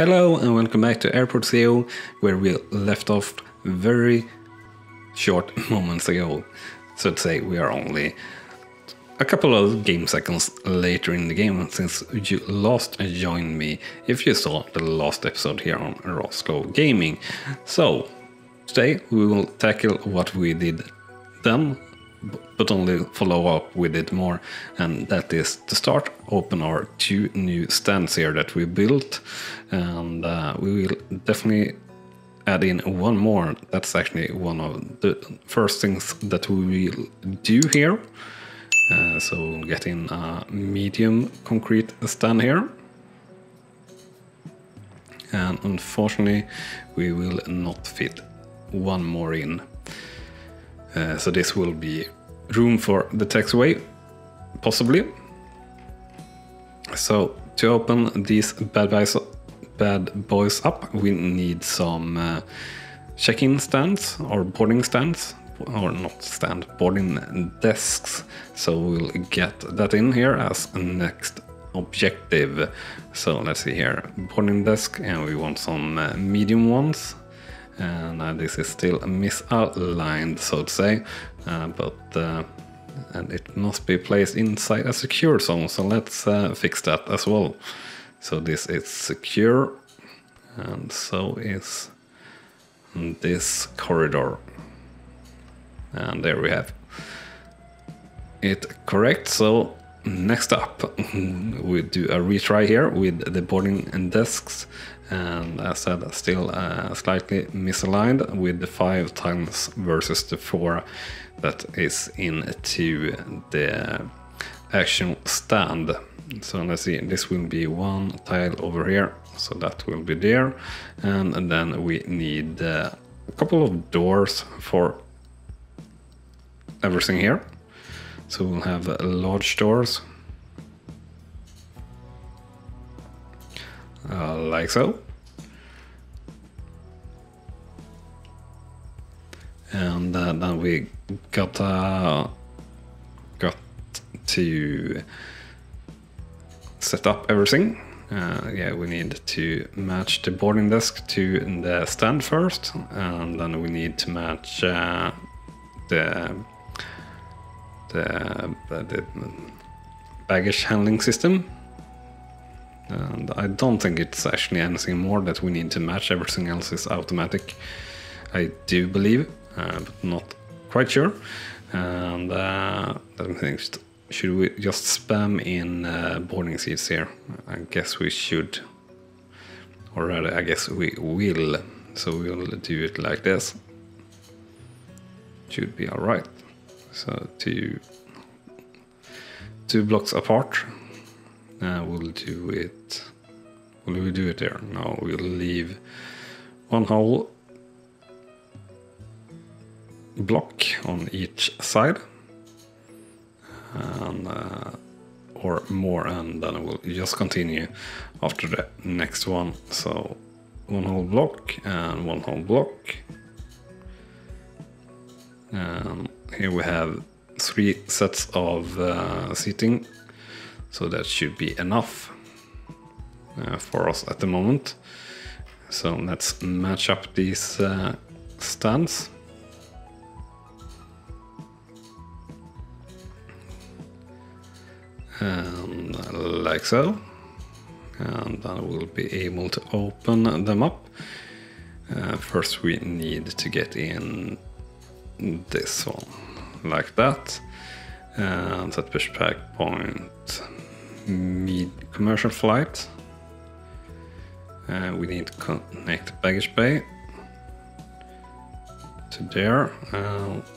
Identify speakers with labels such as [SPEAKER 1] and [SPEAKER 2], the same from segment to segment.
[SPEAKER 1] Hello and welcome back to Airport SEO, where we left off very short moments ago. So to say, we are only a couple of game seconds later in the game since you last joined me if you saw the last episode here on Roscoe Gaming. So today we will tackle what we did then, but only follow up with it more, and that is to start open our two new stands here that we built, and we will definitely add in one more. That's actually one of the first things that we will do here. So we'll get in a medium concrete stand here, and unfortunately we will not fit one more in. So this will be room for the taxiway, possibly. So to open these bad boys up, we need some check-in stands or boarding stands, or not stand, boarding desks. So we'll get that in here as a next objective. So let's see here, boarding desk, and we want some medium ones. And this is still misaligned, so to say, and it must be placed inside a secure zone, so let's fix that as well. So this is secure, and so is this corridor, and there we have it correct. So next up we do a retry here with the boarding and desks, and as I said, still slightly misaligned with the 5 tiles versus the 4 that is into the actual stand. So let's see, this will be one tile over here, so that will be there, and then we need a couple of doors for everything here. So we'll have large doors, like so, and then we got to set up everything. Yeah, we need to match the boarding desk to the stand first, and then we need to match the baggage handling system. And I don't think it's actually anything more that we need to match. Everything else is automatic, I do believe, but not quite sure. And let me think, should we just spam in boarding seats here? I guess we should, or rather I guess we will. So we'll do it like this. Should be alright. So two blocks apart. We'll do it. Will we do it there? No, we'll leave one whole block on each side, and, or more, and then we'll just continue after the next one. So one whole block and one whole block. And here we have 3 sets of seating. So that should be enough for us at the moment. So let's match up these stands. And like so. And then we'll be able to open them up. First we need to get in this one, like that. And set pushback point, commercial flight. We need to connect baggage bay to there.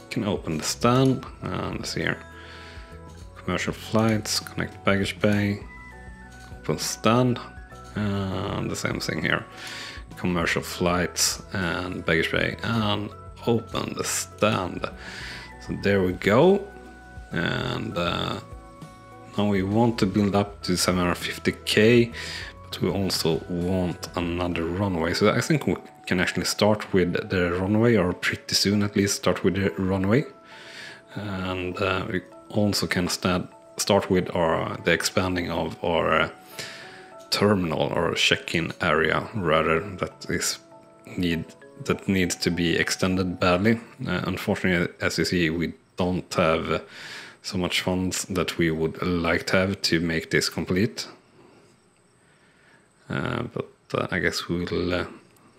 [SPEAKER 1] Can open the stand, and let's see here, commercial flights, connect baggage bay, open stand, and the same thing here, commercial flights and baggage bay, and open the stand. So there we go. And now we want to build up to 750k, but we also want another runway. So I think we can actually start with the runway, or pretty soon at least start with the runway. And we also can start with the expanding of our terminal or a check-in area rather that needs to be extended badly. Unfortunately, as you see, we don't have so much funds that we would like to have to make this complete. But I guess we'll...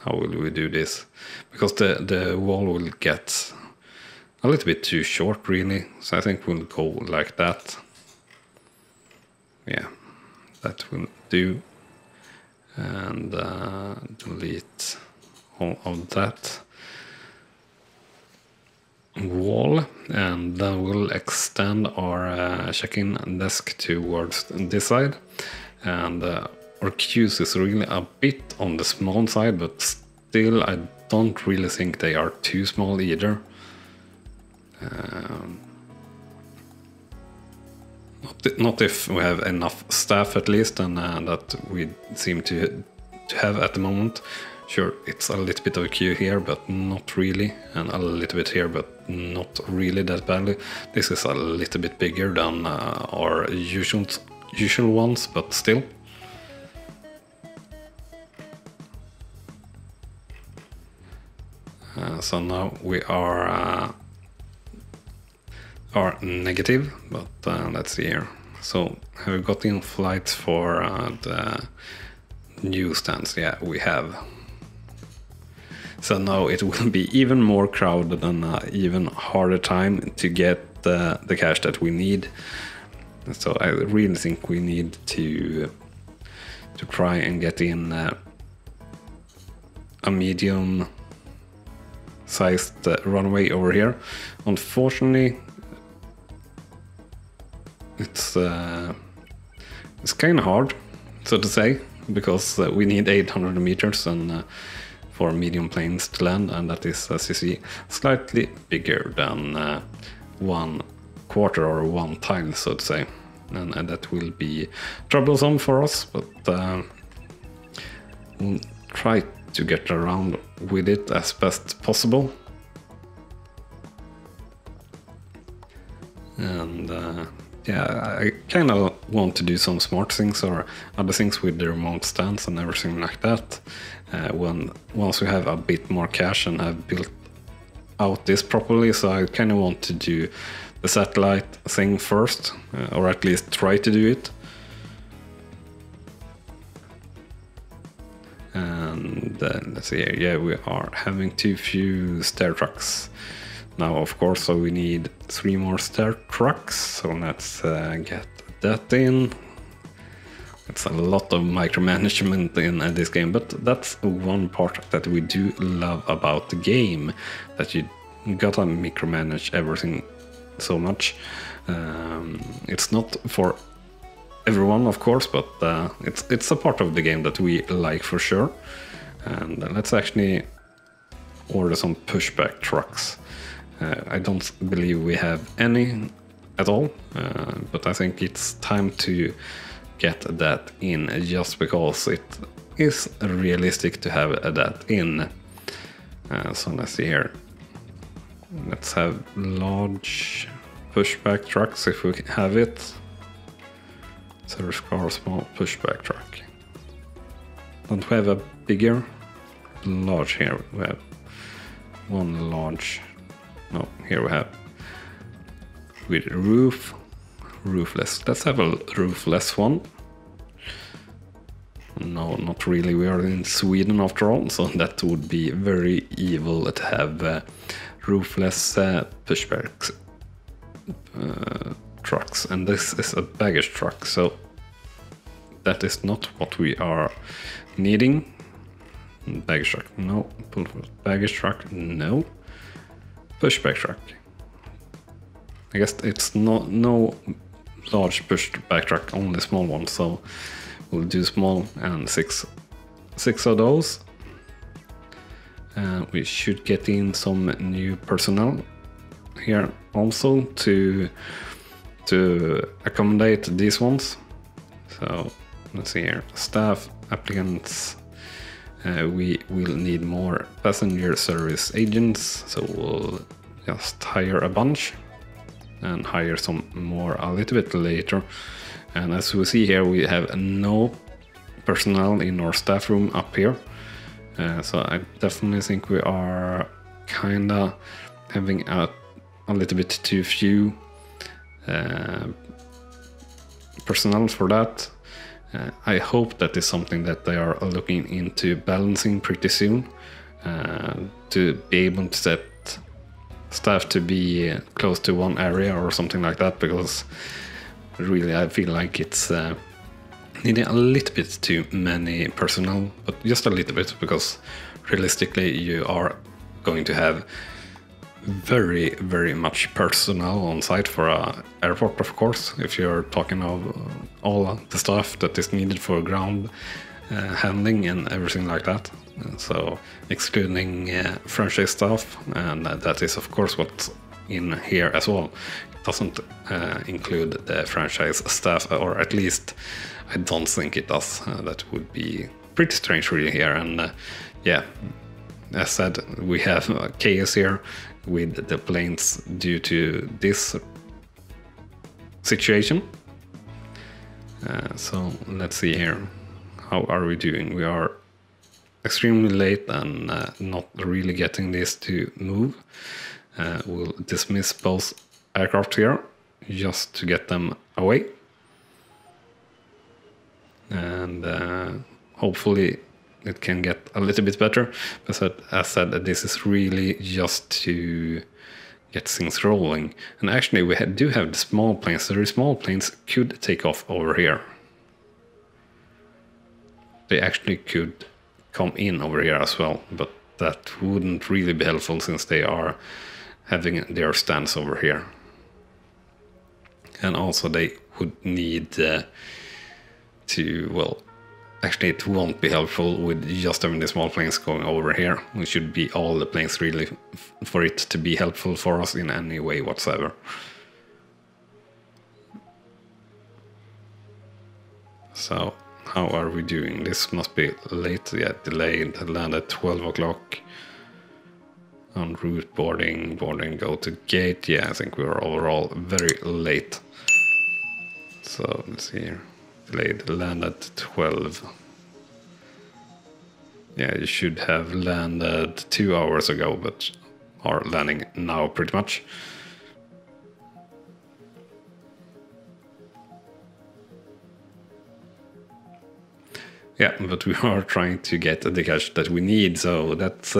[SPEAKER 1] how will we do this? Because the wall will get a little bit too short, really. So I think we'll go like that. Yeah, that will do. And delete all of that wall, and then we'll extend our check-in desk towards this side. And our queues is really a bit on the small side, but still I don't really think they are too small either. Not if we have enough staff at least, and that we seem to have at the moment. Sure, it's a little bit of a queue here, but not really, and a little bit here, but not really that badly. This is a little bit bigger than our usual ones, but still. So now we are negative, but let's see here. So have we got in flights for the newsstands? Yeah, we have. So now it will be even more crowded and even harder time to get the cash that we need. So I really think we need to try and get in a medium sized runway over here. Unfortunately, it's kind of hard, so to say, because we need 800 meters and for medium planes to land, and that is, as you see, slightly bigger than 1/4 or 1 tile, so to say, and that will be troublesome for us, but we'll try to get around with it as best possible. And yeah, I kind of want to do some smart things or other things with the remote stands and everything like that. Once we have a bit more cash and have built out this properly, so I kind of want to do the satellite thing first, or at least try to do it. And let's see here, yeah, we are having too few stair trucks now, of course, so we need 3 more stair trucks, so let's get that in. It's a lot of micromanagement in this game, but that's one part that we do love about the game, that you gotta micromanage everything so much. It's not for everyone, of course, but it's a part of the game that we like for sure. And let's actually order some pushback trucks. I don't believe we have any at all, but I think it's time to get that in, just because it is realistic to have that in. So let's see here. Let's have large pushback trucks if we have it. Service car, small pushback truck. Don't we have a bigger? Large here. We have one large. No, here we have with roof. Roofless. Let's have a roofless one. No, not really. We are in Sweden after all, so that would be very evil to have roofless pushbacks trucks. And this is a baggage truck, so that is not what we are needing. Baggage truck, no. Baggage truck, no. Pushback truck. I guess it's no large pushback truck, only small ones, so we'll do small and six of those. We should get in some new personnel here also to accommodate these ones. So let's see here, staff, applicants. We will need more passenger service agents, so we'll just hire a bunch and hire some more a little bit later. And as we see here, we have no personnel in our staff room up here. So I definitely think we are kinda having a little bit too few personnel for that. I hope that is something that they are looking into balancing pretty soon, to be able to set staff to be close to one area or something like that, because really I feel like it's needing a little bit too many personnel, but just a little bit, because realistically you are going to have very, very much personnel on site for a airport, of course, if you're talking of all the stuff that is needed for ground handling and everything like that. So excluding franchise staff, and that is of course what's in here as well. It doesn't include the franchise staff, or at least I don't think it does. That would be pretty strange really here. And yeah, as said, we have chaos here with the planes due to this situation. So let's see here. How are we doing? We are extremely late and not really getting this to move. We'll dismiss both aircraft here just to get them away. And hopefully it can get a little bit better. But as said, this is really just to get things rolling. And actually we do have the small planes. The small planes could take off over here. They actually could come in over here as well, but that wouldn't really be helpful since they are having their stands over here. And also they would need to, well, actually it won't be helpful with just having the small planes going over here. It should be all the planes really for it to be helpful for us in any way whatsoever. So how are we doing? This must be late, yeah, delayed, land at 12 o'clock. En route, boarding, go to gate. Yeah, I think we are overall very late. So let's see here. Delayed, land at 12. Yeah, you should have landed 2 hours ago, but are landing now pretty much. Yeah, but we are trying to get the cash that we need, so that's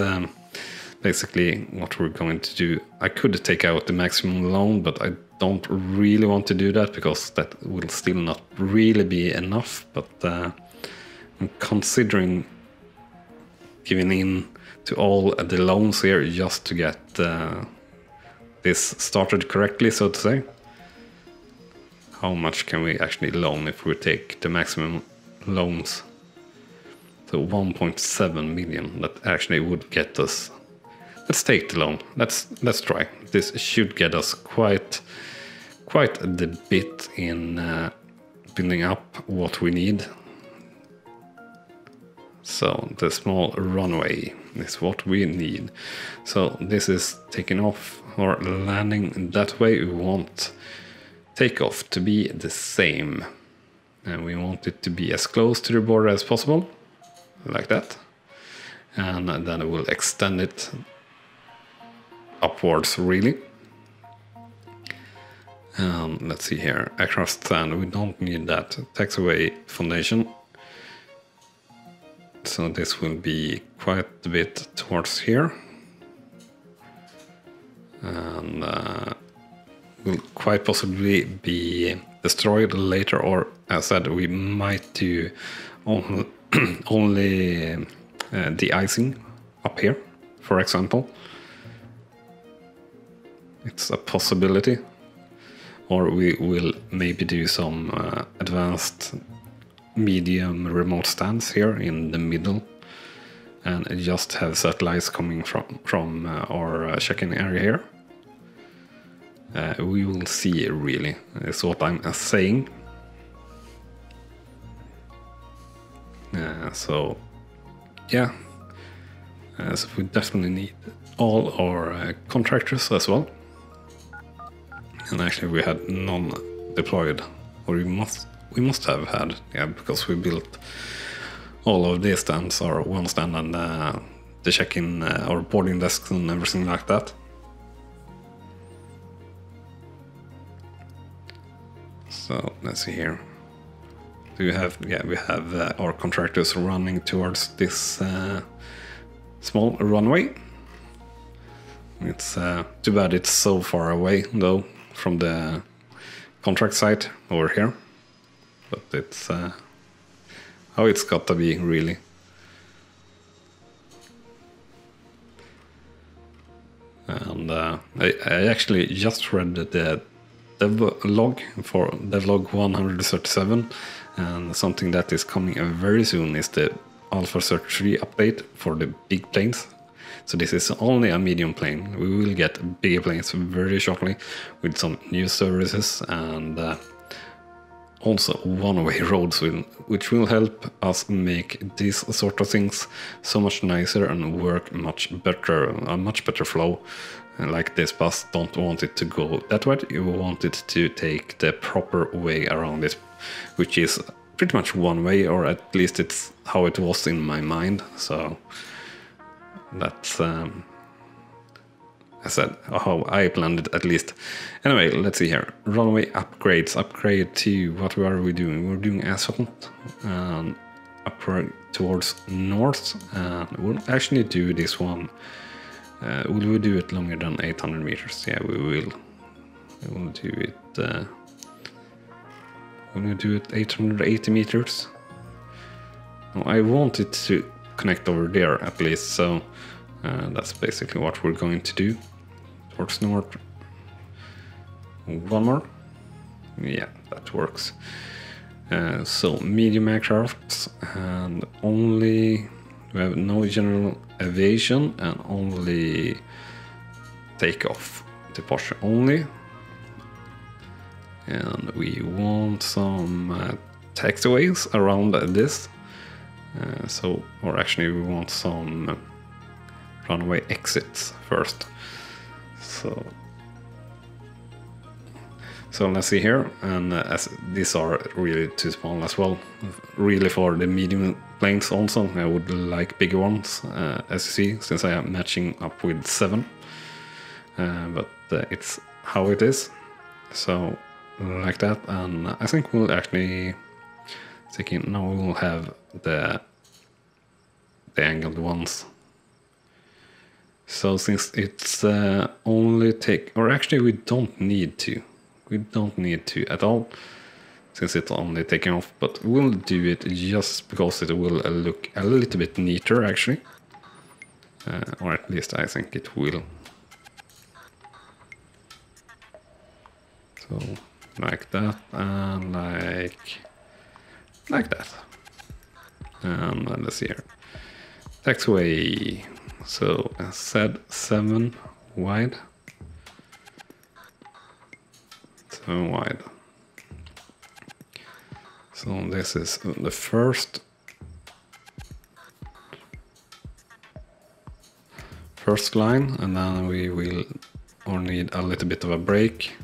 [SPEAKER 1] basically what we're going to do. I could take out the maximum loan, but I don't really want to do that because that will still not really be enough. But I'm considering giving in to all the loans here just to get this started correctly, so to say. How much can we actually loan if we take the maximum loans? So 1.7 million, that actually would get us. Let's take the loan. Let's try. This should get us quite the bit in building up what we need. So the small runway is what we need. So this is taking off or landing that way. We want takeoff to be the same, and we want it to be as close to the border as possible. Like that, and then we'll extend it upwards really. Let's see here, aircraft stand, we don't need that. Taxiway foundation, so this will be quite a bit towards here, and will quite possibly be destroyed later, or as said, we might do only de-icing up here, for example. It's a possibility. Or we will maybe do some advanced medium remote stands here in the middle and just have satellites coming from our check-in area here. We will see, really, is what I'm saying. So yeah, so we definitely need all our contractors as well. And actually we had none deployed, or we must have had, yeah, because we built all of these stands are one stand, and the check-in or boarding desks and everything like that. So let's see here. We have our contractors running towards this small runway. It's too bad it's so far away though from the contract site over here, but it's how it's got to be, really. And I actually just read the devlog for devlog 137, and something that is coming very soon is the Alpha 33 update for the big planes. So this is only a medium plane. We will get bigger planes very shortly with some new services, and also one-way roads, which will help us make these sort of things so much nicer and work much better, a much better flow. And like this bus don't want it to go that way, you want it to take the proper way around it, which is pretty much one way, or at least it's how it was in my mind. So that's I said how I planned it, at least. Anyway, let's see here. Runway upgrades. Upgrade to what are we doing? We're doing asphalt and upgrade towards north, and we'll actually do this one. Will we do it longer than 800 meters? Yeah, we will. We will do it. Will we do it 880 meters? No, I want it to connect over there at least, so that's basically what we're going to do. Towards north. One more. Yeah, that works. So medium aircrafts, and only we have no general aviation and only takeoff, departure only. And we want some taxiways around this. Or actually we want some runway exits first. So let's see here, and as these are really too small as well, really for the medium planes also, I would like bigger ones, as you see, since I am matching up with 7, but it's how it is, so like that. And I think we'll actually now we will have the angled ones. So since it's only or actually we don't need to at all, since it's only taking off, but we'll do it just because it will look a little bit neater actually, or at least I think it will. So like that, and like that, and let's see here, taxiway. So as said, 7 wide. 7 wide. So this is the first line, and then we will need a little bit of a break.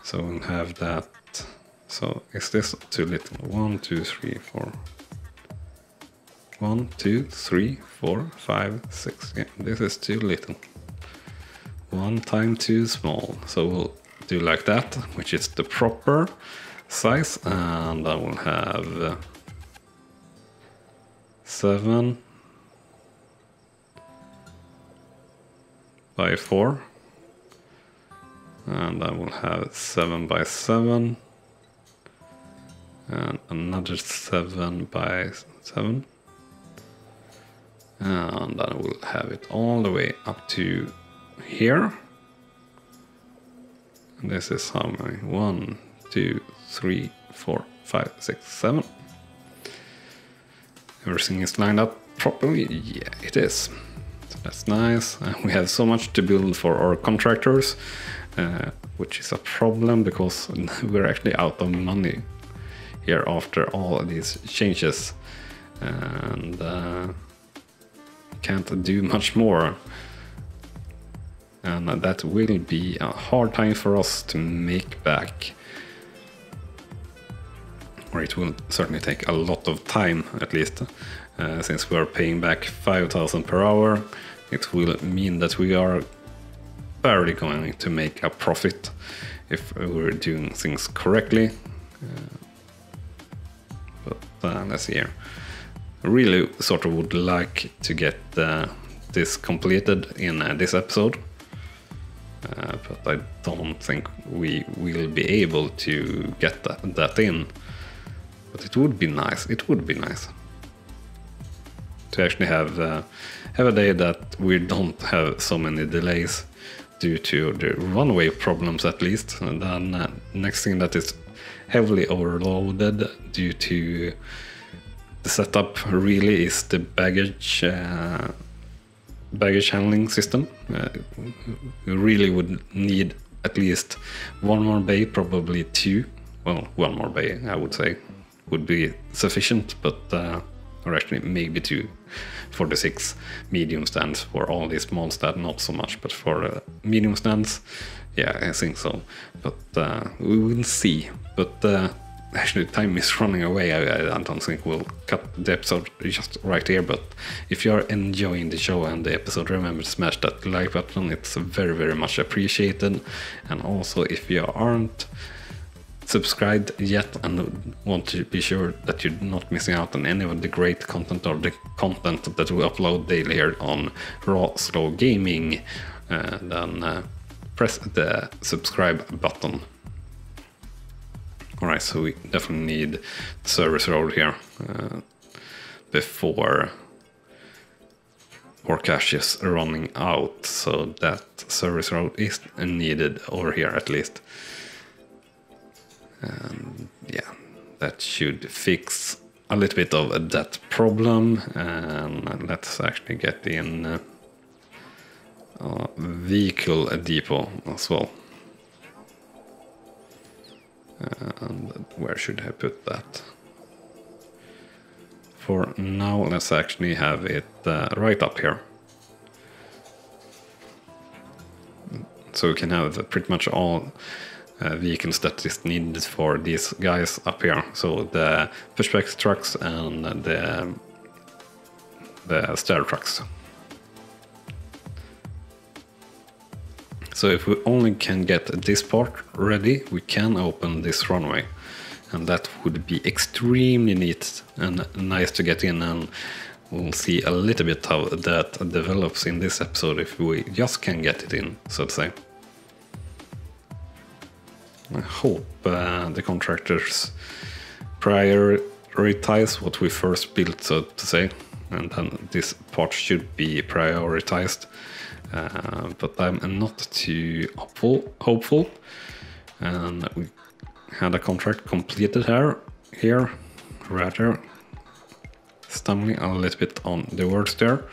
[SPEAKER 1] So we'll have that. So is this too little? 1, 2, 3, 4. 1, 2, 3, 4, 5, 6. Yeah, this is too little. 1 time too small. So we'll do like that, which is the proper size, and I will have 7 by 4, and I will have 7 by 7. And another 7 by 7, and then we'll have it all the way up to here. And this is how many? 1, 2, 3, 4, 5, 6, 7. Everything is lined up properly. Yeah, it is. So that's nice. We have so much to build for our contractors, which is a problem because we're actually out of money here after all of these changes, and can't do much more, and that will be a hard time for us to make back. or it will certainly take a lot of time at least. Since we are paying back 5,000 per hour, it will mean that we are barely going to make a profit if we're doing things correctly. But let's see here. I really sort of would like to get this completed in this episode, but I don't think we will be able to get that in. But it would be nice. It would be nice to actually have a day that we don't have so many delays due to the runway problems at least. And then next thing that is heavily overloaded due to the setup really is the baggage handling system. We really would need at least one more bay, probably two. Well, one more bay I would say would be sufficient, but or actually maybe two for the 6 medium stands. For all these small stands not so much, but for medium stands, yeah, I think so. But we will see. But actually time is running away. I don't think we'll cut the episode just right here, but if you are enjoying the show and the episode, remember to smash that like button. It's very, very much appreciated. And also, if you aren't subscribed yet and want to be sure that you're not missing out on any of the great content or the content that we upload daily here on Raw Slow Gaming, then press the subscribe button. Alright, so we definitely need the service road here before our cash is running out, so that service road is needed over here at least. And yeah, that should fix a little bit of that problem. And let's actually get in vehicle depot as well. And where should I put that? For now, let's actually have it right up here. So we can have pretty much all vehicles that is needed for these guys up here. So the pushback trucks and the stair trucks. So if we only can get this part ready, we can open this runway. And that would be extremely neat and nice to get in, and we'll see a little bit how that develops in this episode if we just can get it in, so to say. I hope the contractors prioritize what we first built, so to say, and then this part should be prioritized. But I'm not too hopeful. And we had a contract completed here, rather stumbling a little bit on the words there.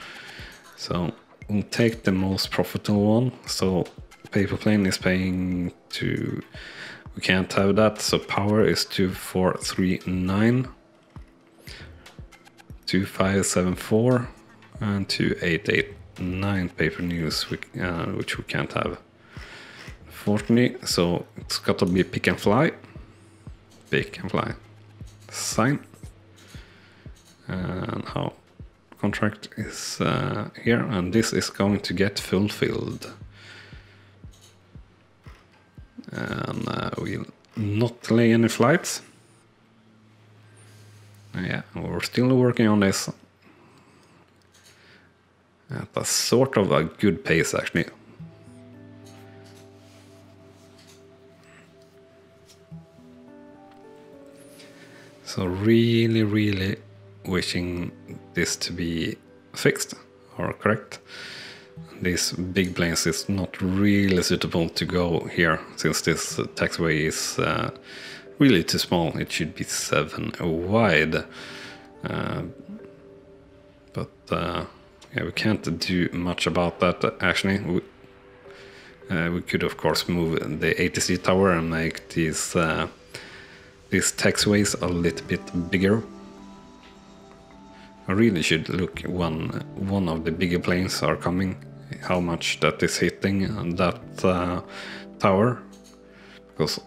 [SPEAKER 1] So we'll take the most profitable one. So Paper Plane is paying to... We can't have that, so power is 2439, 2574, and 2889 paper news, which we can't have, unfortunately. So it's got to be pick and fly, sign, and how contract is here, and this is going to get fulfilled. And we'll not delay any flights. Yeah, we're still working on this at a sort of a good pace, actually. So really wishing this to be fixed or correct. These big planes is not really suitable to go here, since this taxiway is really too small. It should be 7 wide. But yeah, we can't do much about that, actually. We could of course move the ATC tower and make these taxiways a little bit bigger. I really should look one of the bigger planes are coming, how much that is hitting that tower, because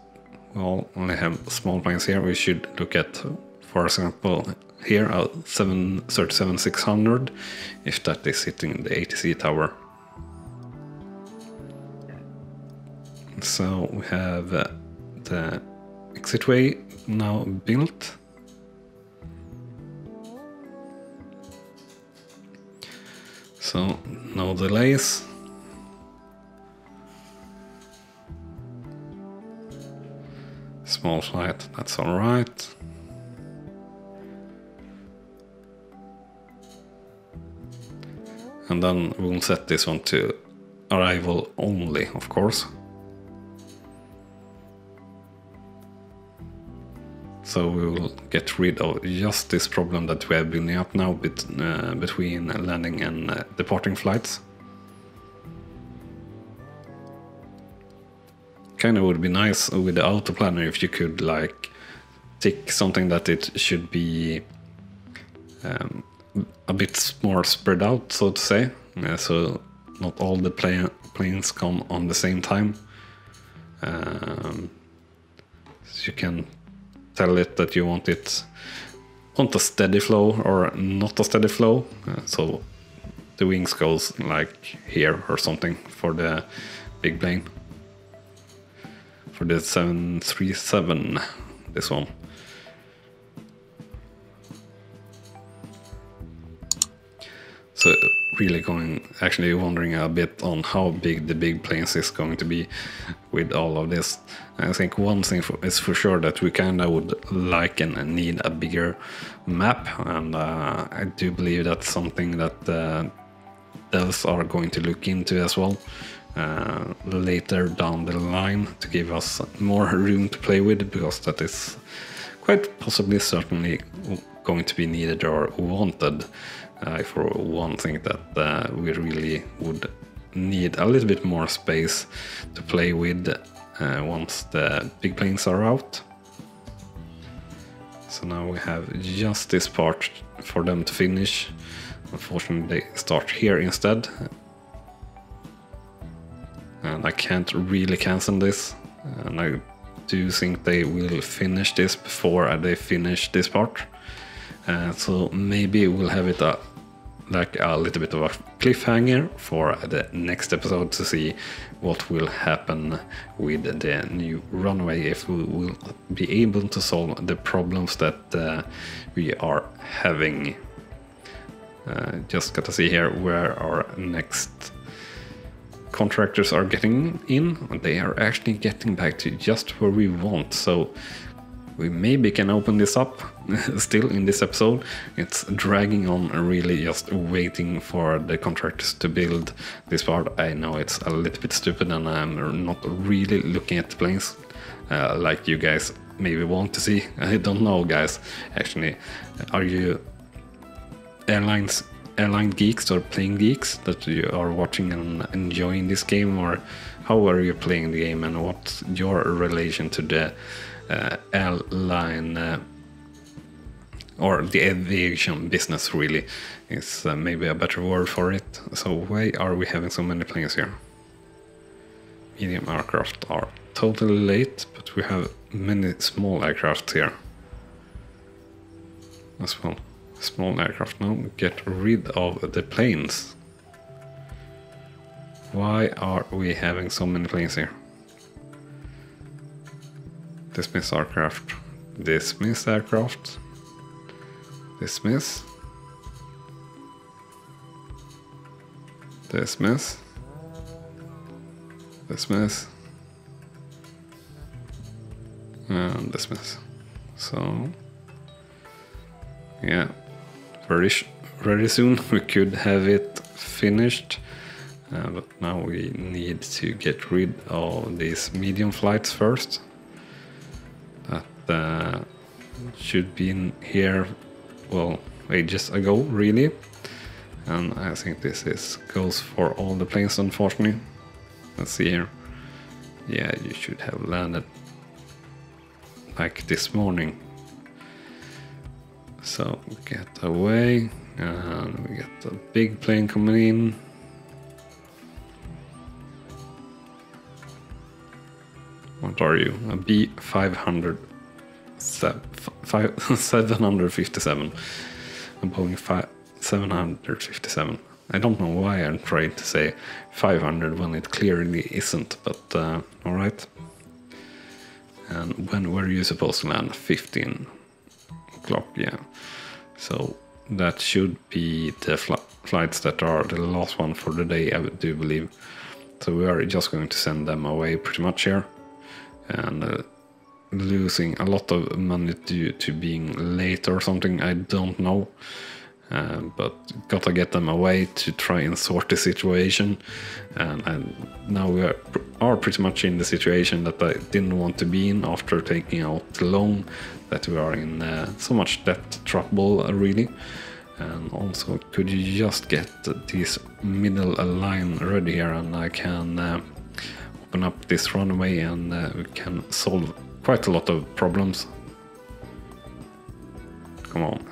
[SPEAKER 1] we'll only have small planes here. We should look at, for example, here a 737-600, if that is hitting the ATC tower. So we have the exitway now built. So no delays. Small flight, that's alright. And then we'll set this one to arrival only, of course. So we will get rid of just this problem that we have building up now between landing and departing flights. Kinda would be nice with the auto planner if you could like tick something that it should be a bit more spread out, so to say, so not all the planes come on the same time. So you can tell it that you want a steady flow or not a steady flow, so the wings goes like here or something for the big plane, for the 737, this one. So really actually wondering a bit on how big the big planes is going to be with all of this. I think one thing is for sure that we kinda would like and need a bigger map, and I do believe that's something that devs are going to look into as well later down the line, to give us more room to play with, because that is quite possibly certainly going to be needed or wanted. For one thing that we really would need a little bit more space to play with once the big planes are out. So now we have just this part for them to finish. Unfortunately, they start here instead. And I can't really cancel this. And I do think they will finish this before they finish this part. So maybe we'll have it like a little bit of a cliffhanger for the next episode to see what will happen with the new runway, if we will be able to solve the problems that we are having. Just gotta see here where our next contractors are getting in. They are actually getting back to just where we want, so we maybe can open this up still in this episode. It's dragging on, really just waiting for the contractors to build this part. I know it's a little bit stupid and I'm not really looking at the planes like you guys maybe want to see. I don't know, guys. Actually, are you airline geeks or plane geeks that you are watching and enjoying this game, or how are you playing the game, and what's your relation to the airline or the aviation business, really is maybe a better word for it. So why are we having so many planes here? Medium aircraft are totally late, but we have many small aircraft here as well. Small aircraft now, get rid of the planes. Why are we having so many planes here? Dismiss aircraft. Dismiss aircraft. Dismiss. Dismiss. Dismiss. And dismiss. So, yeah, very soon we could have it finished. But now we need to get rid of these medium flights first. That should be in here, well, ages ago, really. And I think this goes for all the planes, unfortunately. Let's see here. Yeah, you should have landed like this morning. So get away, and we get a big plane coming in. What What are you? A B500 757. A Boeing 757. I don't know why I'm trying to say 500 when it clearly isn't, but alright. And when were you supposed to land? 15 o'clock, yeah. So that should be the flights that are the last one for the day, I do believe. So we are just going to send them away pretty much here. And losing a lot of money due to being late or something, I don't know. But gotta get them away to try and sort the situation. And now we are pretty much in the situation that I didn't want to be in after taking out the loan, that we are in so much debt trouble really. And also, could you just get this middle line ready here, and I can open up this runway, and we can solve quite a lot of problems. Come on.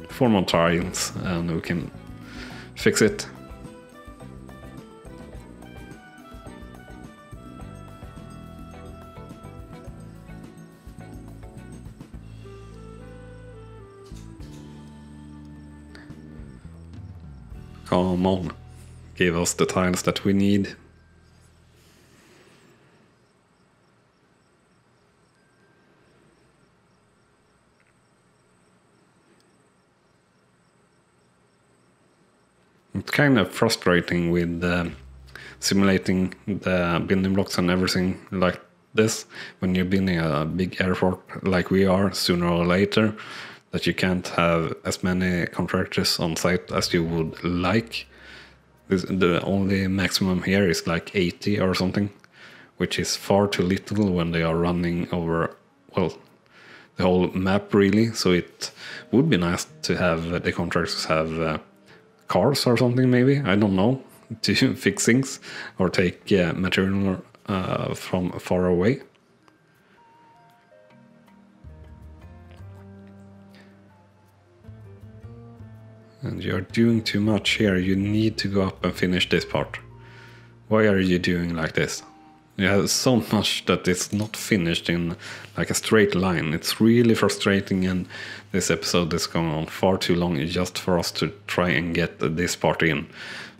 [SPEAKER 1] 4 more tiles and we can fix it. Come on, give us the tiles that we need. It's kind of frustrating with simulating the building blocks and everything like this when you're building a big airport like we are sooner or later, that you can't have as many contractors on site as you would like. The only maximum here is like 80 or something, which is far too little when they are running over, well, the whole map really. So it would be nice to have the contractors have cars or something, maybe, I don't know, to fix things or take material from far away. And you're doing too much here. You need to go up and finish this part. Why are you doing like this? You have so much that it's not finished in like a straight line. It's really frustrating, and this episode is going on far too long just for us to try and get this part in.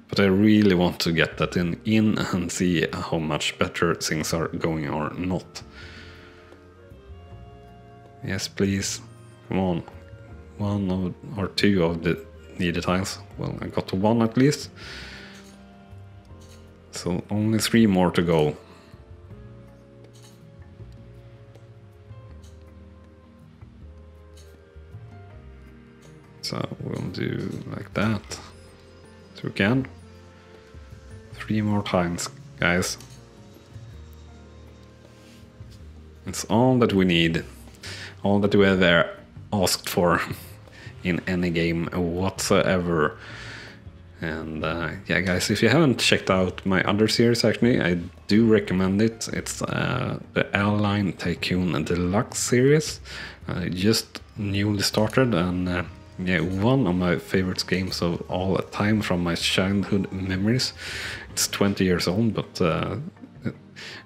[SPEAKER 1] But I really want to get that in and see how much better things are going or not. Yes, please. Come on. 1 or 2 of the needed tiles. Well, I got to 1 at least. So only 3 more to go. So we'll do like that. So we can. 3 more times, guys. It's all that we need. All that we ever asked for in any game whatsoever. And yeah, guys, if you haven't checked out my other series, actually, I do recommend it. It's the Airline Tycoon Deluxe series. Just newly started, and yeah, one of my favorite games of all time from my childhood memories. It's 20 years old, but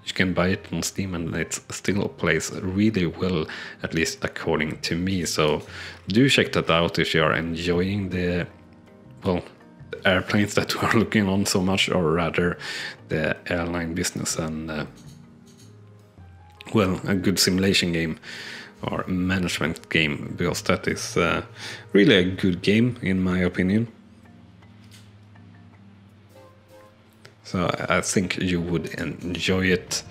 [SPEAKER 1] you can buy it on Steam and it still plays really well, at least according to me. So do check that out if you are enjoying the, well, the airplanes that we are looking on so much, or rather the airline business, and well, a good simulation game or management game, because that is really a good game in my opinion. So I think you would enjoy it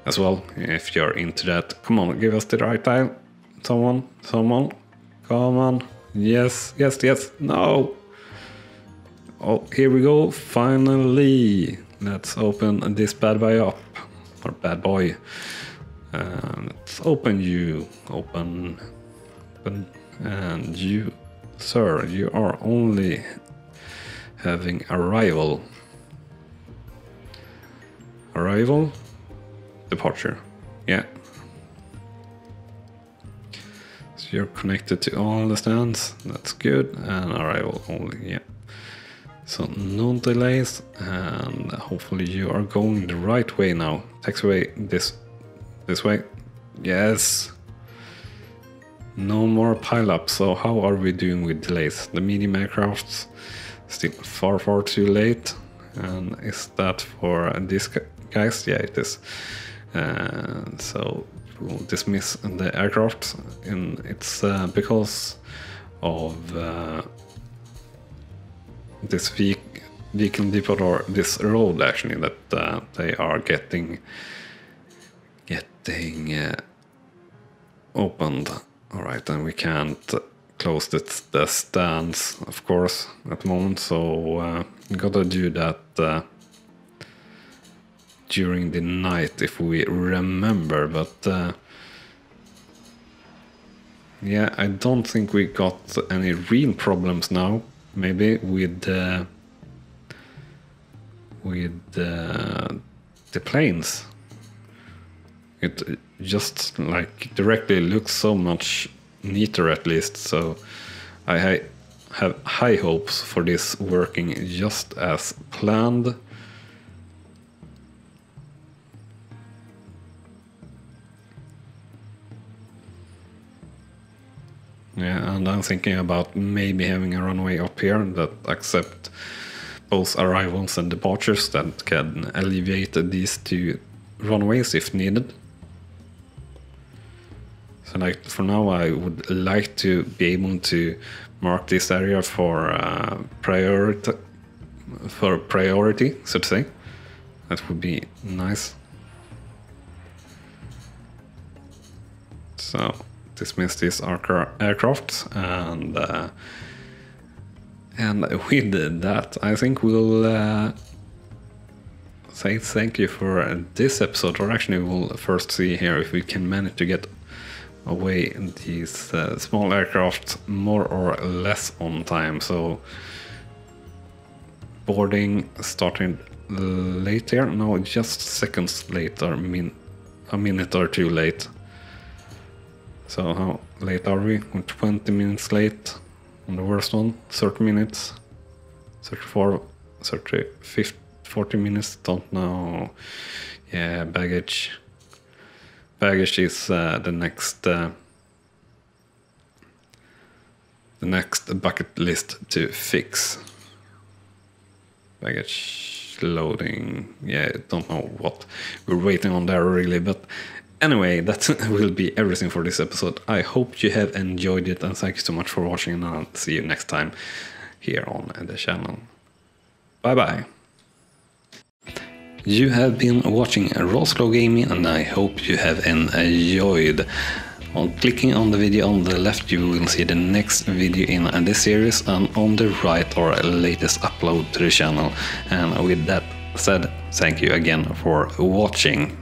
[SPEAKER 1] as well if you're into that. Come on, give us the right tile. Someone, come on. Yes, no. Oh, here we go, finally. Let's open this bad boy up, or bad boy. Let's open you, open, and you, sir, you are only having arrival, departure, yeah. So you're connected to all the stands, that's good, and arrival only, yeah. So no delays, and hopefully you are going the right way now. Taxiway this This way. Yes. No more pileups. So how are we doing with delays? The medium aircrafts still far too late. And is that for these guys? Yeah, it is. So we'll dismiss the aircraft, and it's because of this vehicle depot, or this road actually, that they are getting opened. All right, and we can't close the stands, of course, at the moment. So we gotta do that during the night if we remember. But yeah, I don't think we got any real problems now. Maybe with the planes. It just like directly looks so much neater, at least. So I have high hopes for this working just as planned. Yeah, and I'm thinking about maybe having a runway up here that accept both arrivals and departures, that can alleviate these two runways if needed. So like for now, I would like to be able to mark this area for priority, so to say. That would be nice. So dismiss these aircraft, and with that, I think we'll say thank you for this episode. Or actually, we'll first see here if we can manage to get away these small aircraft more or less on time. So boarding starting late here. No, just seconds later. A minute or two late. So how late are we? We're 20 minutes late on the worst one. 30 minutes. 34, 30, 50, 40 minutes. Don't know. Yeah, baggage. Baggage is the next bucket list to fix. Baggage loading. Yeah, don't know what we're waiting on there really, but anyway, that will be everything for this episode. I hope you have enjoyed it, and thank you so much for watching, and I'll see you next time here on the channel. Bye bye. You have been watching Roscoe Gaming, and I hope you have enjoyed. On clicking on the video on the left, you will see the next video in this series, and on the right, our latest upload to the channel. And with that said, thank you again for watching.